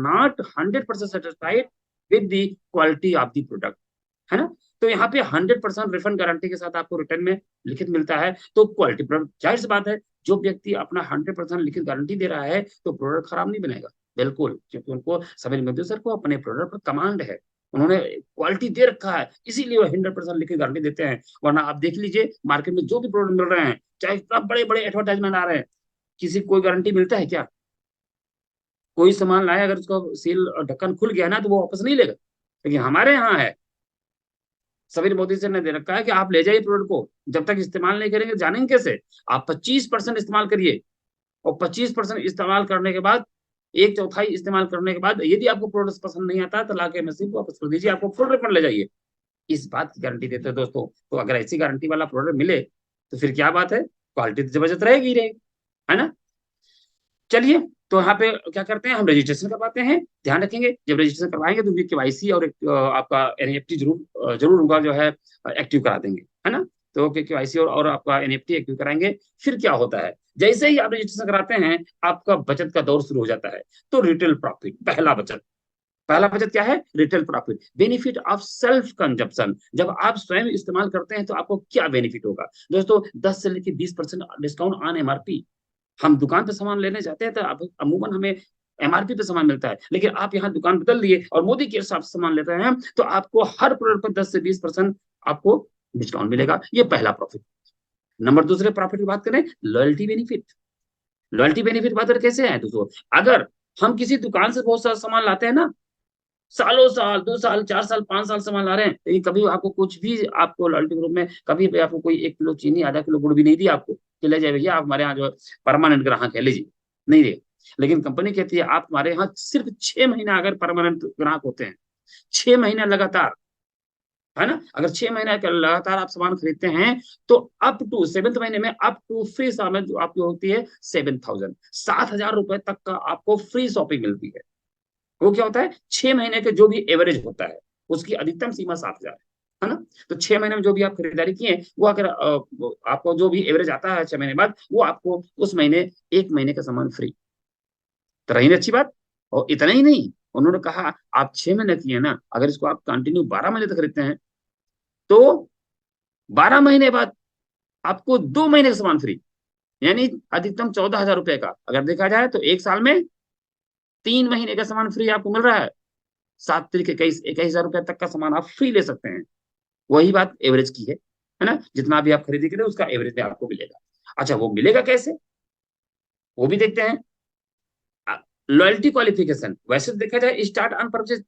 Not 100% satisfied with the quality of the product, है ना। तो यहाँ पे 100% रिफंड गारंटी के साथ आपको रिटर्न में लिखित मिलता है। तो क्वालिटी प्रोडक्ट, जाहिर सी बात है, जो व्यक्ति अपना 100% लिखित गारंटी दे रहा है तो प्रोडक्ट खराब नहीं बनेगा, बिल्कुल, क्योंकि उनको समीर मोदी सर को अपने प्रोडक्ट पर कमांड है, उन्होंने क्वालिटी दे रखा है, इसीलिए वो 100% लिखित गारंटी देते हैं। वरना आप देख लीजिए मार्केट में जो भी प्रोडक्ट मिल रहे हैं, चाहे इतना बड़े बड़े एडवर्टाइजमेंट आ रहे हैं, किसी कोई गारंटी मिलता है क्या? कोई सामान लाए, अगर उसका सील ढक्कन खुल गया ना तो वो वापस नहीं लेगा। लेकिन हमारे यहाँ है, समीर मोदी सर ने दे रखा है कि आप ले जाइए प्रोडक्ट को, जब तक इस्तेमाल नहीं करेंगे जानेंगे कैसे? आप 25% इस्तेमाल करिए, और 25% इस्तेमाल करने के बाद, एक चौथाई इस्तेमाल करने के बाद यदि आपको प्रोडक्ट पसंद नहीं आता तो लाके मशीन को वापस कर दीजिए, आपको फुल रिफंड ले जाइए। इस बात की गारंटी देते हैं दोस्तों। तो अगर ऐसी गारंटी वाला प्रोडक्ट मिले तो फिर क्या बात है, क्वालिटी तो जबरदस्त रहेगी ही रहेगी, है ना। चलिए, तो यहाँ पे क्या करते हैं, हम रजिस्ट्रेशन करवाते हैं। ध्यान रखेंगे, जब रजिस्ट्रेशन करवाएंगे तो केवाईसी और आपका एनईएफटी जरूर उनका जो है एक्टिव करा देंगे, है ना। तो केवाईसी और आपका एनईएफटी एक्टिव कराएंगे। फिर क्या होता है, जैसे ही आप रजिस्ट्रेशन कराते हैं आपका बचत का दौर शुरू हो जाता है। तो रिटेल प्रॉफिट, पहला बचत क्या है, retail profit, benefit of self consumption. जब आप स्वयं इस्तेमाल करते हैं तो आपको क्या बेनिफिट होगा दोस्तों? 10 से लेकर 20% डिस्काउंट ऑन एमआरपी। हम दुकान पे सामान लेने जाते हैं तो अमूमन हमें एमआरपी पे सामान मिलता है, लेकिन आप यहाँ दुकान बदल दिए और मोदी के हिसाब से सामान लेते हैं तो आपको हर प्रोडक्ट पर 10 से 20% आपको डिस्काउंट मिलेगा। ये पहला प्रॉफिट। नंबर दूसरे प्रॉफिट की बात करें, लॉयल्टी बेनिफिट। लॉयल्टी बेनिफिट बात कैसे है दोस्तों? अगर हम किसी दुकान से बहुत सारा सामान लाते हैं ना, सालों साल, 2 साल, 4 साल, 5 साल सामान ला रहे हैं, लेकिन कभी आपको कुछ भी, आपको लॉयल्टी ग्रुप में कभी भी आपको कोई 1 किलो चीनी, आधा किलो गुड़ भी नहीं दिया आपको कि ले जाए भैया आप हमारे यहाँ जो परमानेंट ग्राहक है, लीजिए, नहीं दिए। लेकिन कंपनी कहती है आप हमारे यहाँ सिर्फ 6 महीना अगर परमानेंट ग्राहक होते हैं, 6 महीना लगातार, है ना, अगर 6 महीना लगातार आप सामान खरीदते हैं तो अप टू 7th महीने में अप टू फ्री सामान जो आपकी होती है 7,000, 7,000 रुपए तक का आपको फ्री शॉपिंग मिलती है। वो क्या होता है, 6 महीने के जो भी एवरेज होता है उसकी अधिकतम सीमा 7,000 है ना। तो 6 महीने में जो भी आप खरीदारी किए, वो अगर आपको जो भी एवरेज आता है 6 महीने बाद, वो आपको उस महीने 1 महीने का सामान फ्री। तो रही अच्छी बात। और इतना ही नहीं, उन्होंने कहा आप 6 महीने किए ना, अगर इसको आप कंटिन्यू 12 महीने तक खरीदते हैं तो 12 महीने बाद आपको 2 महीने का सामान फ्री, यानी अधिकतम 14,000 रुपए का। अगर देखा जाए तो एक साल में 3 महीने का सामान फ्री आपको मिल रहा है। 7 तरीके 21,000 रुपए तक का सामान आप फ्री ले सकते हैं। वही बात एवरेज की है ना, जितना भी आप खरीदी करें उसका एवरेज में आपको मिलेगा। अच्छा, वो मिलेगा कैसे, वो भी देखते हैं। लॉयल्टी क्वालिफिकेशन, वैसे तो देखा जाए स्टार्ट ऑन परचेज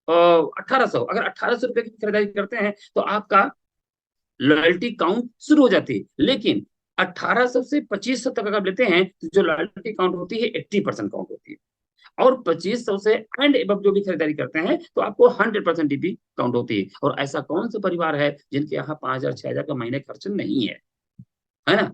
1800, अगर 1800 रुपए की खरीदारी करते हैं तो आपका लॉयल्टी काउंट शुरू हो जाती है। लेकिन 1800 से 2500 तक अगर लेते हैं तो जो लॉयल्टी काउंट होती है 80% काउंट होती है। और 2500 से एंड एबव जो भी खरीदारी करते हैं तो आपको 100% डीपी काउंट होती है। और ऐसा कौन सा परिवार है जिनके यहाँ 5,000 6,000 का महीने खर्च नहीं है ना।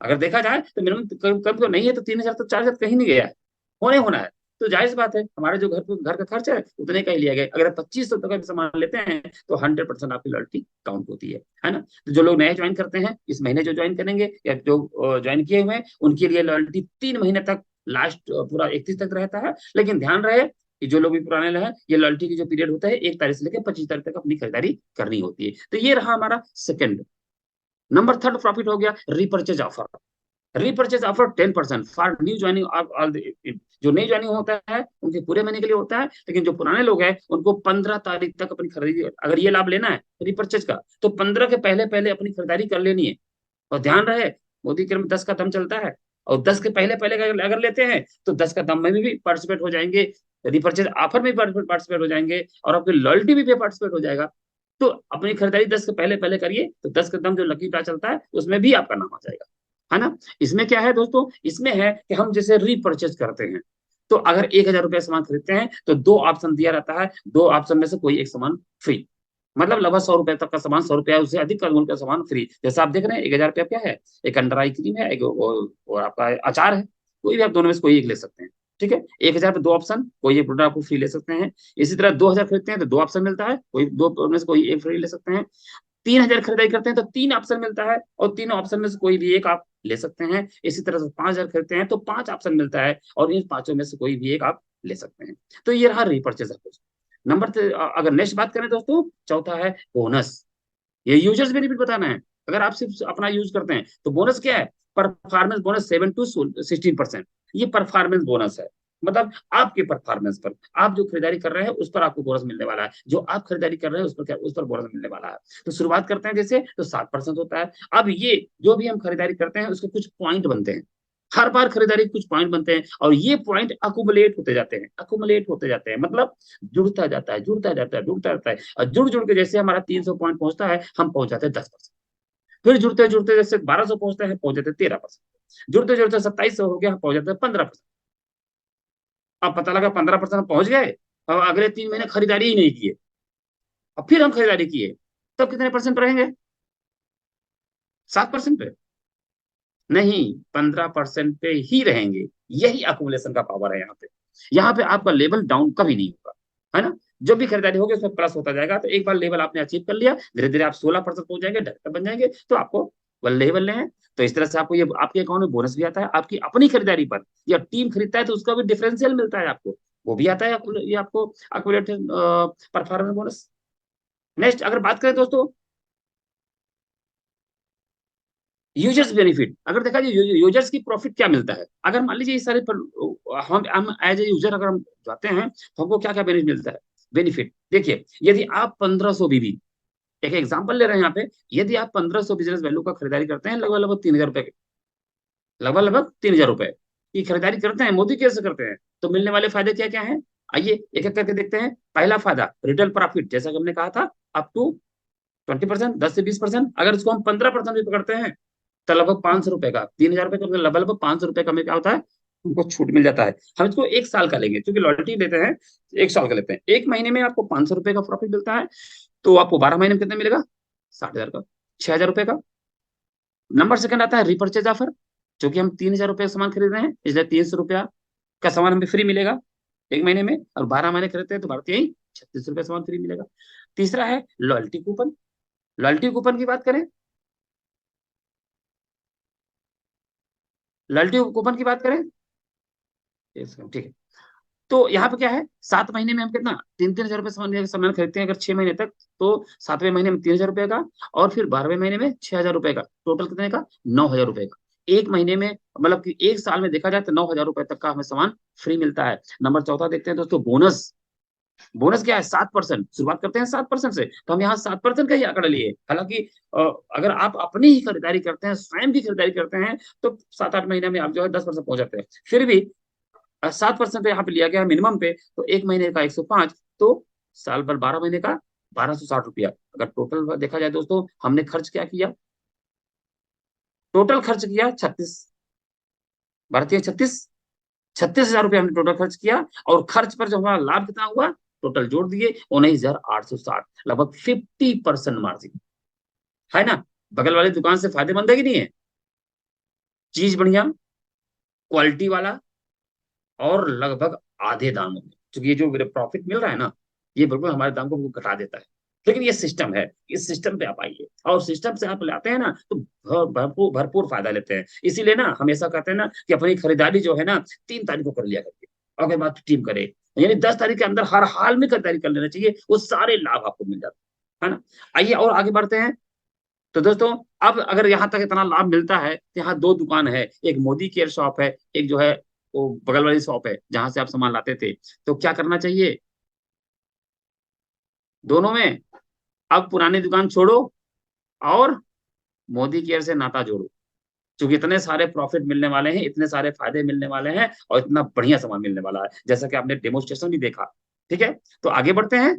अगर देखा जाए तो मिनिमम कम कम तो नहीं है तो 3,000 तो 4,000 कहीं नहीं गया है, होना है। तो जाहिर सी बात है हमारे जो घर का खर्च है उतने का ही लिया गया। अगर 2500 तक का सामान लेते हैं तो 100% आपकी लॉयल्टी काउंट होती है ना। तो जो लोग नए ज्वाइन करते हैं, इस महीने जो ज्वाइन करेंगे या जो ज्वाइन किए हुए हैं, उनके लिए लॉयल्टी 3 महीने तक, लास्ट पूरा 31 तक रहता है। लेकिन ध्यान रहे कि जो लोग भी पुराने हैं, ये लॉयल्टी की जो पीरियड होता है 1 तारीख से लेकर 25 तारीख तक अपनी खरीदारी करनी होती है। तो ये रहा हमारा सेकंड। नंबर थर्ड प्रॉफिट हो गया repurchase offer. Repurchase offer 10% for new joining of all. जो नई ज्वाइनिंग होता है उनके पूरे महीने के लिए होता है, लेकिन जो पुराने लोग हैं उनको 15 तारीख तक अपनी खरीदी, अगर ये लाभ लेना है रिपर्चेज का, तो 15 के पहले पहले अपनी खरीदारी कर लेनी है। और ध्यान रहे, मोदी के में 10 का दम चलता है, और 10 के पहले पहले अगर लेते हैं तो 10 का दम में भी पार्टिसिपेट हो जाएंगे, रिपर्चेज ऑफर में पार्टिसिपेट हो जाएंगे, और आपकी लॉयल्टी भी पार्टिसिपेट हो जाएगा। तो अपनी खरीदारी 10 के पहले पहले करिए, तो 10 का दम जो लकी ड्रा चलता है उसमें भी आपका नाम आ जाएगा, है ना। इसमें क्या है दोस्तों, इसमें है कि हम जैसे रीपर्चेज करते हैं तो अगर 1,000 रुपये सामान खरीदते हैं तो 2 ऑप्शन दिया रहता है, 2 ऑप्शन में से कोई एक सामान फ्री। मतलब लगभग 100 रुपए तक का सामान, 100 रुपया उससे अधिक का मूल्य का सामान फ्री। जैसे आप देख रहे हैं 1,000 रुपया क्या है, एक अंडर आई क्रीम है, एक और आपका अचार है, कोई भी आप दोनों में से कोई एक ले सकते हैं। ठीक है, 1,000 पे 2 ऑप्शन, कोई एक प्रोडक्ट आपको फ्री ले सकते हैं। इसी तरह 2,000 खरीदते हैं तो 2 ऑप्शन मिलता है, कोई दो में से कोई एक फ्री ले सकते हैं। 3,000 खरीदारी करते हैं तो 3 ऑप्शन मिलता है, और 3 ऑप्शन में से कोई भी एक आप ले सकते हैं। इसी तरह से 5,000 खरीदते हैं तो 5 ऑप्शन मिलता है, और इन पांचों में से कोई भी एक आप ले सकते हैं। तो ये रहा रीपर्चेज अप्रोच। अगर नेक्स्ट बात करें दोस्तों, चौथा है बोनस। ये यूजर्स बेनिफिट बताना है। अगर आप सिर्फ अपना यूज करते हैं तो बोनस क्या है? Performance bonus 7 to 16%। ये परफॉर्मेंस बोनस है, मतलब आपके परफॉर्मेंस पर, आप जो खरीदारी कर रहे हैं उस पर आपको बोनस मिलने वाला है। जो आप खरीदारी कर रहे हैं उस पर क्या, उस पर बोनस मिलने वाला है। तो शुरुआत करते हैं जैसे, तो 7% होता है। अब ये जो भी हम खरीदारी करते हैं उसके कुछ पॉइंट बनते हैं। हर बार खरीदारी कुछ पॉइंट बनते हैं और ये पॉइंट अकुमुलेट होते जाते हैं, अकुमुलेट होते जाते हैं, मतलब जुड़ता जाता है, जुड़ता जाता है, जुड़ता जाता है। और जुड़ जुड़ के जैसे हमारा 300 पॉइंट पहुंचता है, हम पहुंच जाते हैं 10%। फिर जुड़ते जुड़ते जैसे 1200 पहुंचते हैं, पहुंच जाते हैं 13%। जुड़ते जुड़ते 2700 हो गया, पहुंच जाते हैं 15%। अब पता लगा 15% पहुंच गए, और अगले 3 महीने खरीदारी ही नहीं किए, और फिर हम खरीदारी किए, तब कितने परसेंट रहेंगे? 7% पे नहीं, 15% पे ही रहेंगे। यही अकुमुलेशन का पावर है यहाँ पे। यहाँ पे आपका लेवल डाउन कभी नहीं होगा, है ना। जो भी खरीदारी होगी उसमें प्लस होता जाएगा। तो एक बार लेवल आपने अचीव कर लिया, धीरे धीरे आप 16% पहुंच जाएंगे, डायरेक्टर बन जाएंगे, तो आपको बल्ले ही बल्ले हैं। तो इस तरह से आपको ये आपके अकाउंट में बोनस भी आता है आपकी अपनी खरीदारी पर, या टीम खरीदता है तो उसका भी डिफरेंशियल मिलता है आपको, वो भी आता है ये आपको अक्यूमुलेटेड परफॉर्मेंस बोनस। नेक्स्ट अगर बात करें दोस्तों, यूजर्स बेनिफिट, अगर देखा जाए यूजर्स की प्रॉफिट क्या मिलता है। अगर मान लीजिए इस सारे पर हम एज ए यूजर अगर हम जाते हैं तो हमको क्या क्या बेनिफिट मिलता है। बेनिफिट देखिए, यदि आप 1500 बीबी, एक एग्जांपल ले रहे हैं यहाँ पे, यदि आप 1500 बिजनेस वैल्यू का खरीदारी करते हैं, लगभग लगभग 3000 रुपए, लगभग लगभग 3000 रुपए की खरीदारी करते हैं, मोदी केयर से करते हैं, तो मिलने वाले फायदे क्या क्या हैं, आइए एक एक करके देखते हैं। पहला फायदा रिटेल प्रॉफिट, जैसा कि हमने कहा था, अप टू 20%, 10 से 20%। अगर इसको हम 15% भी पकड़ते हैं तो लगभग 500 रुपए का, 3000 रुपए का लगभग लगभग 500 रुपए का में क्या होता है, हमको छूट मिल जाता है। हम इसको एक साल का लेंगे, क्योंकि लॉयल्टी लेते हैं, एक साल का लेते हैं। एक महीने में आपको 500 रुपए का प्रॉफिट मिलता है, तो आपको 12 महीने में कितना मिलेगा, 60,000 का, 6,000 रुपए का। नंबर सेकंड आता है रिपर्चेज ऑफर, क्योंकि हम 3,000 रुपए का सामान खरीद रहे हैं, इसलिए 300 रुपया का सामान हमें फ्री मिलेगा एक महीने में, और 12 महीने खरीदते हैं तो भारतीय ही 36 रुपये सामान फ्री मिलेगा। तीसरा है लॉयल्टी कूपन। लॉयल्टी कूपन की बात करें, लॉयल्टी कूपन की बात करें, एक सेकंड, ठीक है। तो यहाँ पे क्या है, 7 महीने में हम कितना, 3-3 हजार रुपये सामान खरीदते हैं अगर 6 महीने तक, तो 7वें महीने में 3,000 रुपए का, और फिर 12वें महीने में 6,000 रुपए का, टोटल कितने का, 9,000 रुपए का। एक महीने में, मतलब कि एक साल में देखा जाए तो 9,000 रुपए तक का हमें सामान फ्री मिलता है। नंबर चौथा देखते हैं दोस्तों, बोनस। बोनस क्या है, 7%। शुरुआत करते हैं 7% से, तो हम यहाँ 7% का ही आंकड़ा लिए। हालांकि अ, अगर आप अपनी ही खरीदारी करते हैं, स्वयं भी खरीदारी करते हैं, तो 7-8 महीने में आप जो है 10% पहुंच जाते हैं। फिर भी 7% यहाँ पे लिया गया है मिनिमम पे, तो एक महीने का 105, तो साल भर 12 महीने का 1,260 रुपया। अगर टोटल देखा जाए दोस्तों, हमने खर्च क्या किया, टोटल खर्च किया 36, भारतीय 36 हजार रुपये हमने टोटल खर्च किया, और खर्च पर जो हमारा लाभ कितना हुआ, टोटल जोड़ दिए 19,860, लगभग 50% मार्जिन, है ना। बगल वाली दुकान से फायदेमंद है कि नहीं है, चीज बढ़िया, क्वालिटी वाला, और लगभग आधे दामों में, क्योंकि ये जो प्रॉफिट मिल रहा है ना, ये बिल्कुल हमारे दाम को बिल्कुल घटा देता है। लेकिन ये सिस्टम है, इस सिस्टम पे आप आइए, और सिस्टम से आप लाते हैं ना, तो भरपूर भरपूर फायदा लेते हैं। इसीलिए ना हमेशा कहते हैं ना कि अपनी खरीदारी जो है ना, 3 तारीख को कर लिया करके, अगर बात टीम करे, यानी 10 तारीख के अंदर हर हाल में खरीदारी कर लेना चाहिए, वो सारे लाभ आपको मिल जाते हैं, है ना। आइए और आगे बढ़ते हैं। तो दोस्तों, अब अगर यहाँ तक इतना लाभ मिलता है, तो यहाँ दो दुकान है, एक मोदी केयर शॉप है, एक जो है वो बगल वाली शॉप है जहां से आप सामान लाते थे। तो क्या करना चाहिए दोनों में, अब पुरानी दुकान छोड़ो और मोदी केयर से नाता जोड़ो, क्योंकि इतने सारे प्रॉफिट मिलने वाले हैं, इतने सारे फायदे मिलने वाले हैं, और इतना बढ़िया सामान मिलने वाला है, जैसा कि आपने डेमोस्ट्रेशन भी देखा। ठीक है, तो आगे बढ़ते हैं।